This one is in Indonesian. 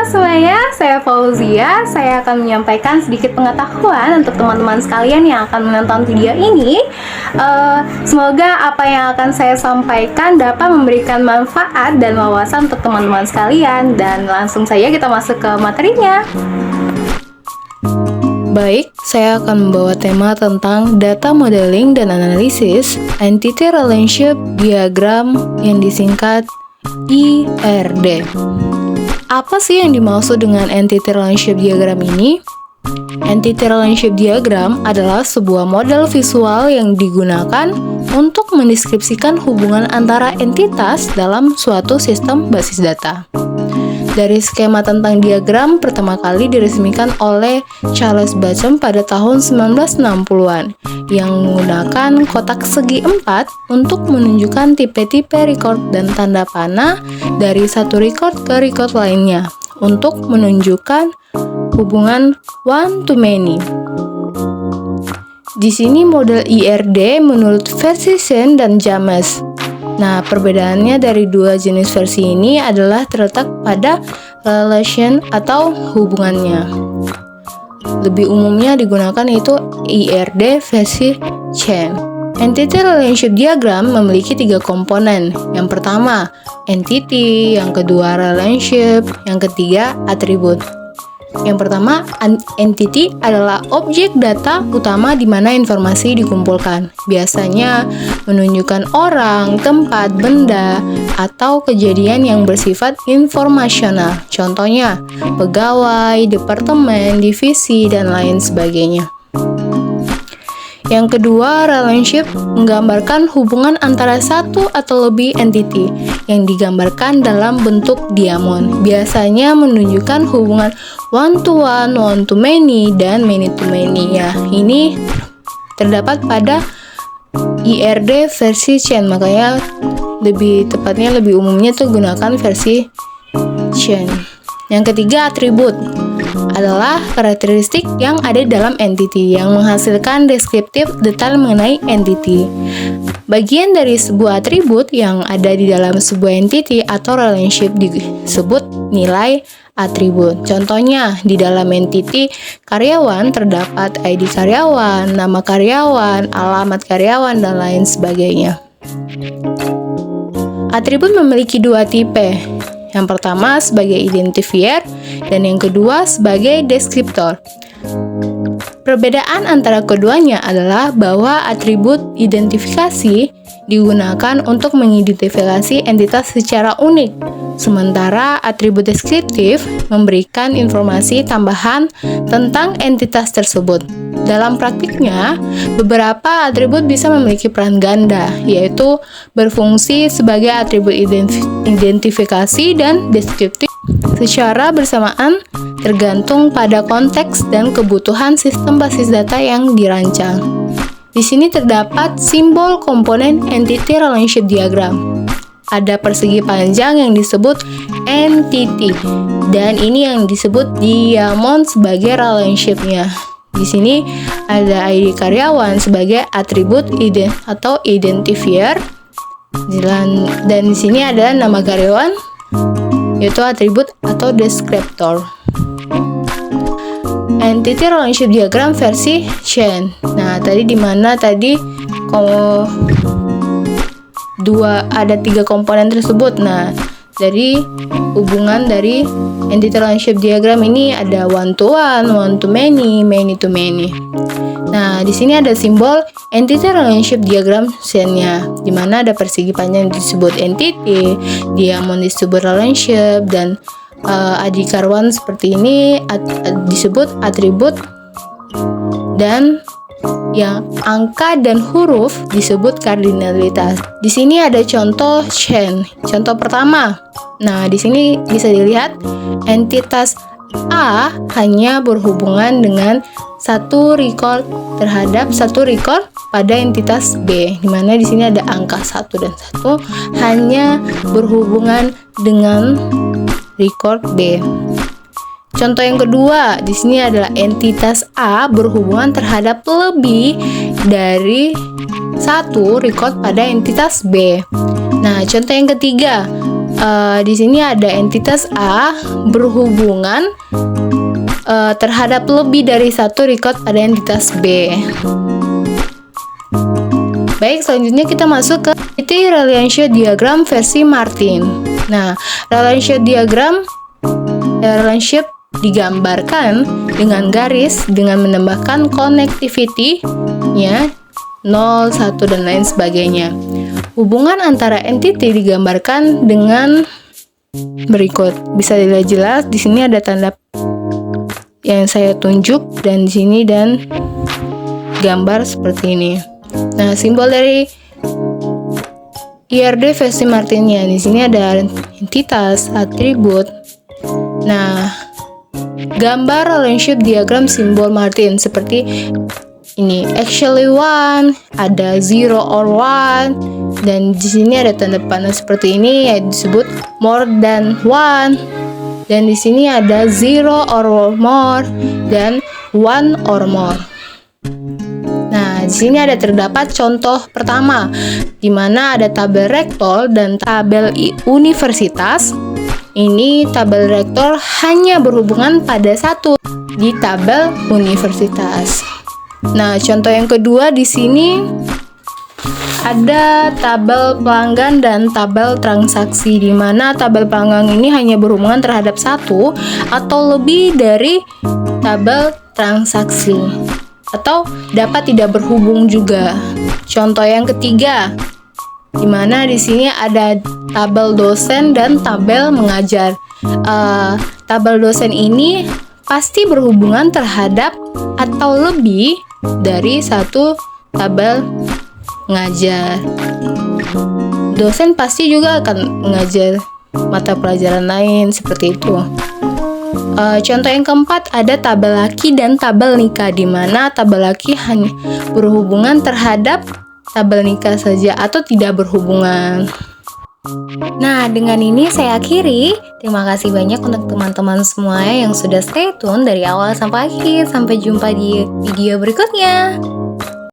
semuanya, saya Fauzia. Saya akan menyampaikan sedikit pengetahuan untuk teman-teman sekalian yang akan menonton video ini. Semoga apa yang akan saya sampaikan dapat memberikan manfaat dan wawasan untuk teman-teman sekalian. Dan langsung saja kita masuk ke materinya. Baik, saya akan membawa tema tentang data modeling dan analisis Entity Relationship Diagram yang disingkat IRD. Apa sih yang dimaksud dengan Entity Relationship Diagram ini? Entity Relationship Diagram adalah sebuah model visual yang digunakan untuk mendeskripsikan hubungan antara entitas dalam suatu sistem basis data. Dari skema tentang diagram pertama kali diresmikan oleh Charles Babbage pada tahun 1960-an yang menggunakan kotak segi 4 untuk menunjukkan tipe-tipe record dan tanda panah dari satu record ke record lainnya untuk menunjukkan hubungan one to many. Di sini model IRD menurut versi Shen dan James. Nah, perbedaannya dari dua jenis versi ini adalah terletak pada relation atau hubungannya. Lebih umumnya digunakan itu IRD versi Shen. Entity Relationship Diagram memiliki 3 komponen. Yang pertama, entity, yang kedua relationship, yang ketiga atribut. Yang pertama, entity adalah objek data utama di mana informasi dikumpulkan. Biasanya menunjukkan orang, tempat, benda, atau kejadian yang bersifat informasional. Contohnya, pegawai, departemen, divisi, dan lain sebagainya. Yang kedua, relationship menggambarkan hubungan antara satu atau lebih entity yang digambarkan dalam bentuk diamond. Biasanya menunjukkan hubungan one to many, dan many to many. Ya, ini terdapat pada IRD versi Shen, makanya lebih tepatnya lebih umumnya tuh gunakan versi Shen. Yang ketiga, atribut adalah karakteristik yang ada dalam entity yang menghasilkan deskriptif detail mengenai entity. Bagian dari sebuah atribut yang ada di dalam sebuah entity atau relationship disebut nilai atribut. Contohnya, di dalam entity karyawan terdapat ID karyawan, nama karyawan, alamat karyawan, dan lain sebagainya. Atribut memiliki 2 tipe. Yang pertama sebagai identifier dan yang kedua sebagai deskriptor. Perbedaan antara keduanya adalah bahwa atribut identifikasi digunakan untuk mengidentifikasi entitas secara unik, sementara atribut deskriptif memberikan informasi tambahan tentang entitas tersebut. Dalam praktiknya, beberapa atribut bisa memiliki peran ganda, yaitu berfungsi sebagai atribut identifikasi dan deskriptif secara bersamaan tergantung pada konteks dan kebutuhan sistem basis data yang dirancang. Di sini terdapat simbol komponen entity relationship diagram. Ada persegi panjang yang disebut entity, dan ini yang disebut diamond sebagai relationship-nya. Di sini ada ID karyawan sebagai atribut atau identifier, dan di sini ada nama karyawan yaitu atribut atau deskriptor. Entity relationship diagram versi Shen. Nah, tadi di mana tadi ada 3 komponen tersebut. Nah, dari hubungan dari entity relationship diagram ini ada one to many, many to many. Nah, di sini ada simbol entity relationship diagram Shen-nya, di mana ada persegi panjang disebut entity, diamond disebut relationship, dan ID karyawan seperti ini disebut atribut, dan yang angka dan huruf disebut kardinalitas. Di sini ada contoh Shen. Contoh pertama. Nah, di sini bisa dilihat entitas A hanya berhubungan dengan satu record terhadap satu record pada entitas B, di mana di sini ada angka 1 dan 1 hanya berhubungan dengan record B. Contoh yang kedua, di sini adalah entitas A berhubungan terhadap lebih dari satu record pada entitas B. Nah, contoh yang ketiga, Di sini ada entitas A berhubungan terhadap lebih dari satu record pada entitas B. Baik, selanjutnya kita masuk ke Entity Relationship Diagram versi Martin. Nah, relationship digambarkan dengan garis dengan menambahkan connectivity-nya 0, 1, dan lain sebagainya. Hubungan antara entity digambarkan dengan berikut. Bisa dilihat jelas di sini ada tanda yang saya tunjuk dan di sini dan gambar seperti ini. Nah, simbol dari IRD versi Martinnya di sini ada entitas, atribut. Nah, gambar relationship diagram simbol Martin seperti ini, actually one, ada zero or one, dan di sini ada tanda panah seperti ini yang disebut more than one. Dan di sini ada zero or more dan one or more. Nah, di sini ada terdapat contoh pertama, di mana ada tabel rektor dan tabel universitas. Ini tabel rektor hanya berhubungan pada satu di tabel universitas. Nah, contoh yang kedua di sini ada tabel pelanggan dan tabel transaksi, di mana tabel pelanggan ini hanya berhubungan terhadap satu atau lebih dari tabel transaksi, atau dapat tidak berhubung juga. Contoh yang ketiga, di mana di sini ada tabel dosen dan tabel mengajar. Tabel dosen ini pasti berhubungan terhadap atau lebih dari satu tabel mengajar. Dosen pasti juga akan mengajar mata pelajaran lain seperti itu. Contoh yang keempat ada tabel laki dan tabel nikah, di mana tabel laki hanya berhubungan terhadap tabel nikah saja atau tidak berhubungan. Nah, dengan ini saya akhiri. Terima kasih banyak untuk teman-teman semua yang sudah stay tune dari awal sampai akhir. Sampai jumpa di video berikutnya.